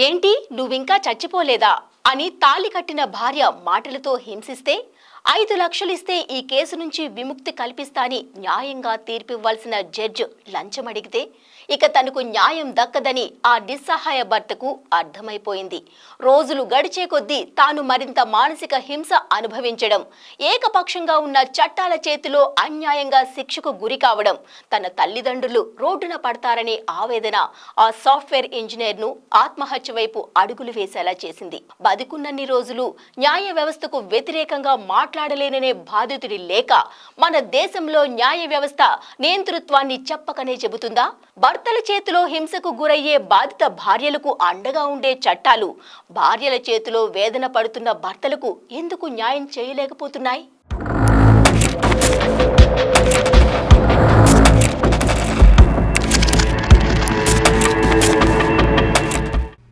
ఏంటి నువ్వింకా చచ్చిపోలేదా అని తాళి కట్టిన భార్య మాటలతో హింసిస్తే 5 లక్షలిస్తే ఈ కేసు నుంచి విముక్తి కల్పిస్తాని న్యాయంగా తీర్పివ్వాల్సిన జడ్జి లంచం అడిగితే ఇక తనకు న్యాయం దక్కదని ఆ నిస్సహాయ భర్తకు అర్థమైపోయింది. రోజులు గడిచే కొద్దీ తాను మరింత మానసిక హింస అనుభవించడం, ఏకపక్షంగా ఉన్న చట్టాల చేతిలో అన్యాయంగా శిక్షకు గురి కావడం, తన తల్లిదండ్రులు రోడ్డున పడతారనే ఆవేదన ఆ సాఫ్ట్వేర్ ఇంజనీర్ను ఆత్మహత్య వైపు అడుగులు వేసేలా చేసింది. బతికున్నన్ని రోజులు న్యాయ వ్యవస్థకు వ్యతిరేకంగా మాట్లాడలేననే బాధితుడి లేక మన దేశంలో న్యాయ వ్యవస్థ నియంతృత్వాన్ని చెప్పకనే చెబుతుందా? భర్తల చేతిలో హింసకు గురయ్యే బాధిత భార్యలకు అండగా ఉండే చట్టాలు భార్యల చేతిలో వేదన పడుతున్న భర్తలకు ఎందుకు న్యాయం చేయలేకపోతున్నాయి?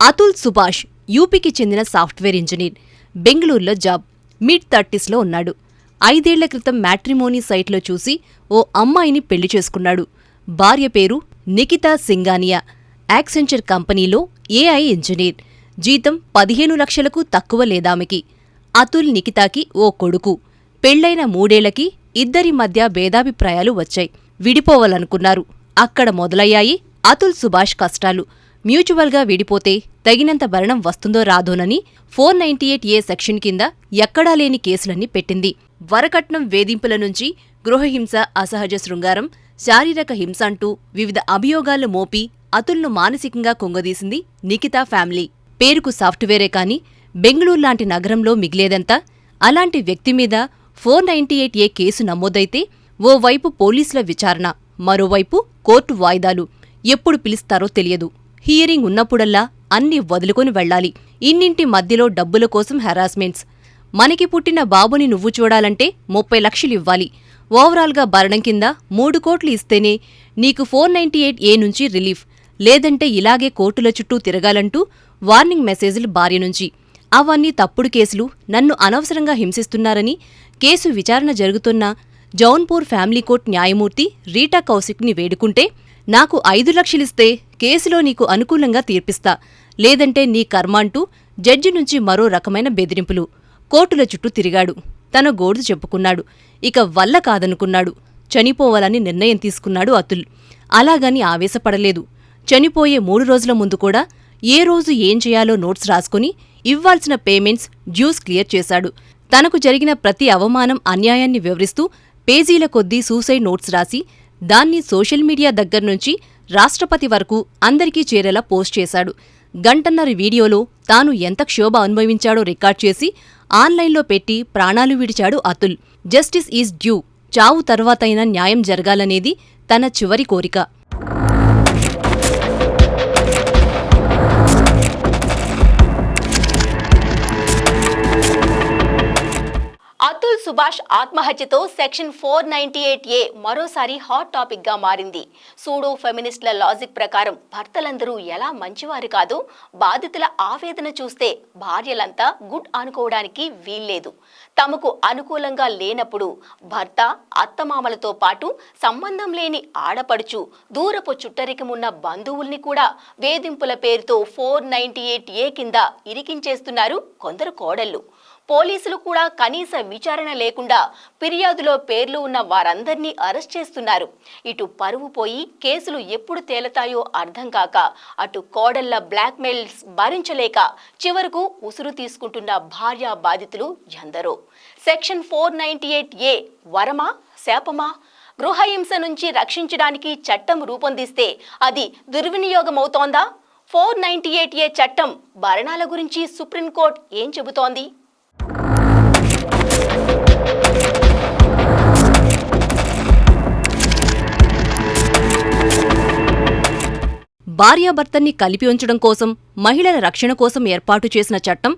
అతుల్ సుభాష్ యూపీకి చెందిన సాఫ్ట్వేర్ ఇంజనీర్. బెంగళూరులో జాబ్. మిడ్-30స్లో ఉన్నాడు. 5 ఏళ్ల క్రితం మ్యాట్రిమోనీ సైట్లో చూసి ఓ అమ్మాయిని పెళ్లి చేసుకున్నాడు. భార్య పేరు నికితా సింగానియా. యాక్సెంచర్ కంపెనీలో ఏఐ ఇంజనీర్. జీతం 15 లక్షలకు తక్కువ లేదామెకి. అతుల్, నికితాకి ఓ కొడుకు. పెళ్లైన 3 ఏళ్లకి ఇద్దరి మధ్య భేదాభిప్రాయాలు వచ్చాయి. విడిపోవాలనుకున్నారు. అక్కడ మొదలయ్యాయి అతుల్ సుభాష్ కష్టాలు. మ్యూచువల్గా విడిపోతే తగినంత భరణం వస్తుందో రాదోనని 498A సెక్షన్ కింద ఎక్కడా లేని కేసులన్నీ పెట్టింది. వరకట్నం వేధింపుల నుంచి గృహహింస, అసహజ శృంగారం, శారీరక హింస అంటూ వివిధ అభియోగాలు మోపి అతుల్ను మానసికంగా కుంగదీసింది నికితా ఫ్యామిలీ. పేరుకు సాఫ్ట్వేరే కాని బెంగళూరు లాంటి నగరంలో మిగిలేదంతా. అలాంటి వ్యక్తి మీద 498A కేసు నమోదైతే ఓవైపు పోలీసుల విచారణ, మరోవైపు కోర్టు వాయిదాలు. ఎప్పుడు పిలుస్తారో తెలియదు. హియరింగ్ ఉన్నప్పుడల్లా అన్నీ వదులుకొని వెళ్లాలి. ఇన్నింటి మధ్యలో డబ్బుల కోసం హెరాస్మెంట్స్. మనకి పుట్టిన బాబుని నువ్వు చూడాలంటే 30 లక్షలివ్వాలి. ఓవరాల్గా భరణం కింద 3 కోట్లు ఇస్తేనే నీకు 498A నుంచి రిలీఫ్, లేదంటే ఇలాగే కోర్టుల చుట్టూ తిరగాలంటూ వార్నింగ్ మెసేజ్లు భార్య నుంచి. అవన్నీ తప్పుడు కేసులు, నన్ను అనవసరంగా హింసిస్తున్నారని కేసు విచారణ జరుగుతున్న జౌన్పూర్ ఫ్యామిలీ కోర్టు న్యాయమూర్తి రీటా కౌశిక్ని వేడుకుంటే, నాకు 5 లక్షలిస్తే కేసులో నీకు అనుకూలంగా తీర్పిస్తా, లేదంటే నీ కర్మ అంటూ జడ్జి నుంచి మరో రకమైన బెదిరింపులు. కోర్టుల చుట్టూ తిరిగాడు. తన గోడు చెప్పుకున్నాడు. ఇక వల్ల కాదనుకున్నాడు. చనిపోవాలని నిర్ణయం తీసుకున్నాడు అతుల్. అలాగని ఆవేశపడలేదు. చనిపోయే 3 రోజుల ముందు కూడా ఏ రోజు ఏం చేయాలో నోట్స్ రాసుకుని ఇవ్వాల్సిన పేమెంట్స్, డ్యూస్ క్లియర్ చేశాడు. తనకు జరిగిన ప్రతి అవమానం, అన్యాయాన్ని వివరిస్తూ పేజీల కొద్దీ సూసైడ్ నోట్స్ రాసి దాన్ని సోషల్ మీడియా దగ్గర్నుంచి రాష్ట్రపతి వరకు అందరికీ చేరేలా పోస్ట్ చేశాడు. గంటన్నర వీడియోలో తాను ఎంత క్షోభ అనుభవించాడో రికార్డ్ చేసి ఆన్లైన్లో పెట్టి ప్రాణాలు విడిచాడు అతుల్. Justice is due. చావు తర్వాతైనా న్యాయం జరగాలనేది తన చివరి కోరిక. అతుల్ సుభాష్ ఆత్మహత్యతో సెక్షన్ 498A మరోసారి హాట్ టాపిక్ గా మారింది. సూడో ఫెమినిస్టుల లాజిక్ ప్రకారం భర్తలందరూ ఎలా మంచివారు కాదో, బాధితుల ఆవేదన చూస్తే భార్యలంతా గుడ్ అనుకోవడానికి వీల్లేదు. తమకు అనుకూలంగా లేనప్పుడు భర్త, అత్తమామలతో పాటు సంబంధం లేని ఆడపడుచు, దూరపు చుట్టరికమున్న బంధువుల్ని కూడా వేధింపుల పేరుతో 498A కింద ఇరికించేస్తున్నారు కొందరు కోడళ్లు. పోలీసులు కూడా కనీస విచారణ లేకుండా ఫిర్యాదులో పేర్లు ఉన్న వారందర్నీ అరెస్ట్ చేస్తున్నారు. ఇటు పరువు పోయి కేసులు ఎప్పుడు తేలతాయో అర్థం కాక, అటు కోడళ్ల బ్లాక్మెయిల్స్ భరించలేక చివరకు ఉసురు తీసుకుంటున్న భార్యా బాధితులు ఎందరో. Section 498A వరమా, శాపమా? గృహహింస నుంచి రక్షించడానికి చట్టం రూపొందిస్తే అది దుర్వినియోగమవుతోందా? 498A చట్టం భరణాల గురించి సుప్రీంకోర్టు ఏం చెబుతోంది? భార్యాభర్తల్ని కలిపి ఉంచడం కోసం, మహిళల రక్షణ కోసం ఏర్పాటు చేసిన చట్టం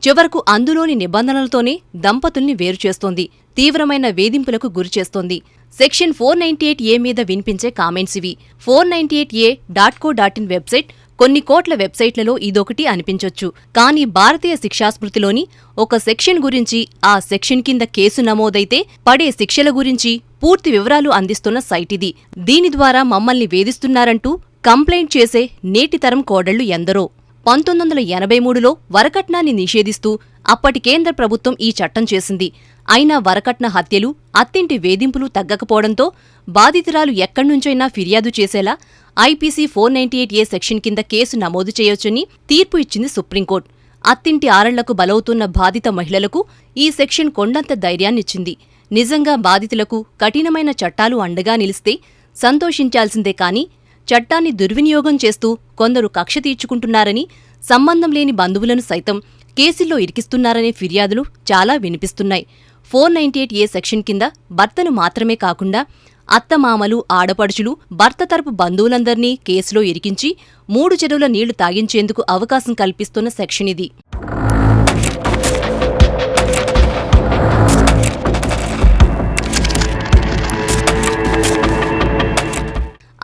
చివరకు అందులోని నిబంధనలతోనే దంపతుల్ని వేరుచేస్తోంది. తీవ్రమైన వేధింపులకు గురిచేస్తోంది. సెక్షన్ 498A మీద వినిపించే కామెంట్స్ ఇవి. 498A.co.in వెబ్సైట్ కొన్ని కోట్ల వెబ్సైట్లలో ఇదొకటి అనిపించొచ్చు. కానీ భారతీయ శిక్షాస్మృతిలోని ఒక సెక్షన్ గురించి, ఆ సెక్షన్ కింద కేసు నమోదైతే పడే శిక్షల గురించి పూర్తి వివరాలు అందిస్తున్న సైట్ ఇది. దీని ద్వారా మమ్మల్ని వేధిస్తున్నారంటూ కంప్లైంట్ చేసే నేటితరం కోడళ్లు ఎందరో. 1983లో వరకట్నాన్ని నిషేధిస్తూ అప్పటి కేంద్ర ప్రభుత్వం ఈ చట్టం చేసింది. అయినా వరకట్న హత్యలు, అత్తింటి వేధింపులు తగ్గకపోవడంతో బాధితురాలు ఎక్కడ్నుంచైనా ఫిర్యాదు చేసేలా ఐపీసీ 498A సెక్షన్ కింద కేసు నమోదు చేయొచ్చని తీర్పు ఇచ్చింది సుప్రీంకోర్టు. అత్తింటి ఆరళ్లకు బలవుతున్న బాధిత మహిళలకు ఈ సెక్షన్ కొండంత ధైర్యాన్నిచ్చింది. నిజంగా బాధితులకు కఠినమైన చట్టాలు అండగా నిలిస్తే సంతోషించాల్సిందే కాని చట్టాన్ని దుర్వినియోగం చేస్తూ కొందరు కక్ష తీర్చుకుంటున్నారని, సంబంధం లేని బంధువులను సైతం కేసుల్లో ఇరికిస్తున్నారనే ఫిర్యాదులు చాలా వినిపిస్తున్నాయి. 498A సెక్షన్ కింద భర్తను మాత్రమే కాకుండా అత్తమామలు, ఆడపడుచులు, భర్త తరపు బంధువులందర్నీ కేసులో ఇరికించి 3 చెరువుల నీళ్లు తాగించేందుకు అవకాశం కల్పిస్తున్న సెక్షన్ ఇది.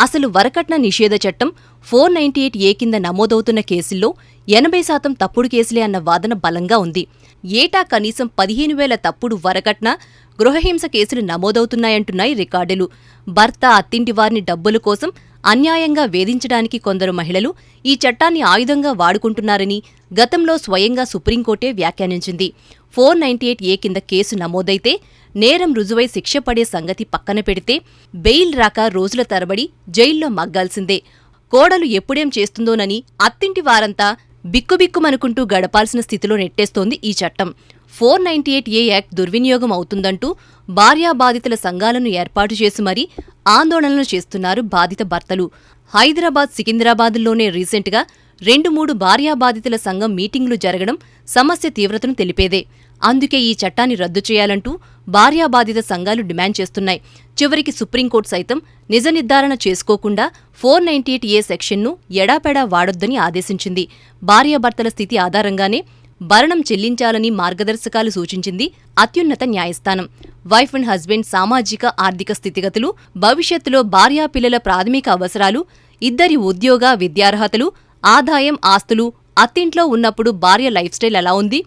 అసలు వరకట్న నిషేధ చట్టం 498A కింద నమోదవుతున్న కేసుల్లో 80% తప్పుడు కేసులే అన్న వాదన బలంగా ఉంది. ఏటా కనీసం 15,000 తప్పుడు వరకట్న, గృహహింస కేసులు నమోదవుతున్నాయంటున్నాయి రికార్డులు. భర్త, అత్తింటి వారిని డబ్బుల కోసం అన్యాయంగా వేధించడానికి కొందరు మహిళలు ఈ చట్టాన్ని ఆయుధంగా వాడుకుంటున్నారని గతంలో స్వయంగా సుప్రీంకోర్టే వ్యాఖ్యానించింది. 498A కింద కేసు నమోదైతే నేరం రుజువై శిక్ష పడే సంగతి పక్కన పెడితే బెయిల్ రాక రోజుల తరబడి జైల్లో మగ్గాల్సిందే. కోడలు ఎప్పుడేం చేస్తుందోనని అత్తింటి వారంతా బిక్కుబిక్కుమనుకుంటూ గడపాల్సిన స్థితిలో నెట్టేస్తోంది ఈ చట్టం. 498A యాక్ట్ దుర్వినియోగం అవుతుందంటూ భార్యాబాధితుల సంఘాలను ఏర్పాటు చేసి మరీ ఆందోళనలు చేస్తున్నారు బాధిత భర్తలు. హైదరాబాద్, సికింద్రాబాద్లోనే రీసెంట్గా 2-3 భార్యాబాధితుల సంఘం మీటింగులు జరగడం సమస్య తీవ్రతను తెలిపేదే. అందుకే ఈ చట్టాన్ని రద్దు చేయాలంటూ భార్యాబాధిత సంఘాలు డిమాండ్ చేస్తున్నాయి. చివరికి సుప్రీంకోర్టు సైతం నిజ నిర్ధారణ చేసుకోకుండా 498A సెక్షన్ను ఎడాపెడా వాడొద్దని ఆదేశించింది. భార్యాభర్తల స్థితి ఆధారంగానే భరణం చెల్లించాలని మార్గదర్శకాలు సూచించింది అత్యున్నత న్యాయస్థానం. వైఫ్ అండ్ హస్బెండ్ సామాజిక, ఆర్థిక స్థితిగతులు, భవిష్యత్తులో భార్యాపిల్లల ప్రాథమిక అవసరాలు, ఇద్దరి ఉద్యోగ, విద్యార్హతలు, ఆదాయం, ఆస్తులు, అత్తింట్లో ఉన్నప్పుడు భార్య లైఫ్ స్టైల్ ఎలా ఉంది,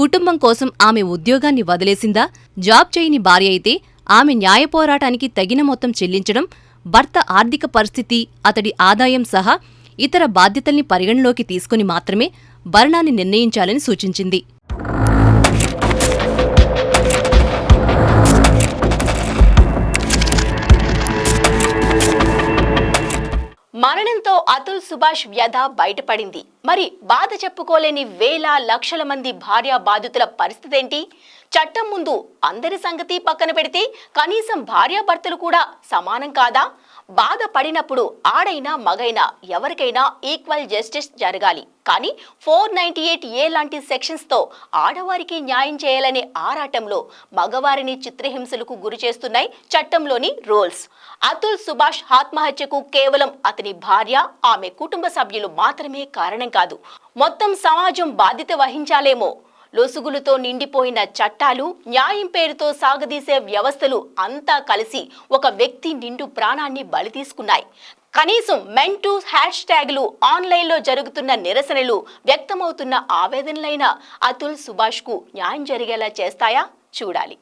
కుటుంబం కోసం ఆమె ఉద్యోగాన్ని వదిలేసిందా, జాబ్ చేయని భార్య అయితే ఆమె న్యాయ పోరాటానికి తగిన మొత్తం చెల్లించడం, భర్త ఆర్థిక పరిస్థితి, అతడి ఆదాయం సహా ఇతర బాధ్యతల్ని పరిగణలోకి తీసుకుని మాత్రమే భరణాన్ని నిర్ణయించాలని సూచించింది. మరణంతో అతుల్ సుభాష్ వ్యధ బయటపడింది. మరి బాధ చెప్పుకోలేని వేల లక్షల మంది భార్యా బాధితుల పరిస్థితేంటి? చట్టం ముందు అందరి సంగతి పక్కన పెడితే కనీసం భార్యాభర్తలు కూడా సమానం కాదా? బాధపడినప్పుడు ఆడైనా మగైనా ఎవరికైనా ఈక్వల్ జస్టిస్ జరగాలి. కానీ 498A లాంటి సెక్షన్స్తో ఆడవారికి న్యాయం చేయాలనే ఆరాటంలో మగవారిని చిత్రహింసలకు గురి చేస్తున్నాయి చట్టంలోని రూల్స్. అతుల్ సుభాష్ ఆత్మహత్యకు కేవలం అతని భార్య, ఆమె కుటుంబ సభ్యులు మాత్రమే కారణం కాదు. మొత్తం సమాజం బాధ్యత వహించాలేమో. లొసుగులతో నిండిపోయిన చట్టాలు, న్యాయం పేరుతో సాగదీసే వ్యవస్థలు అంతా కలిసి ఒక వ్యక్తి నిండు ప్రాణాన్ని బలి తీసుకున్నాయి. కనీసం మెంటూ హ్యాష్ట్యాగ్లు, ఆన్లైన్లో జరుగుతున్న నిరసనలు, వ్యక్తమవుతున్న ఆవేదనలైన అతుల్ సుభాష్కు న్యాయం జరిగేలా చేస్తాయా? చూడాలి.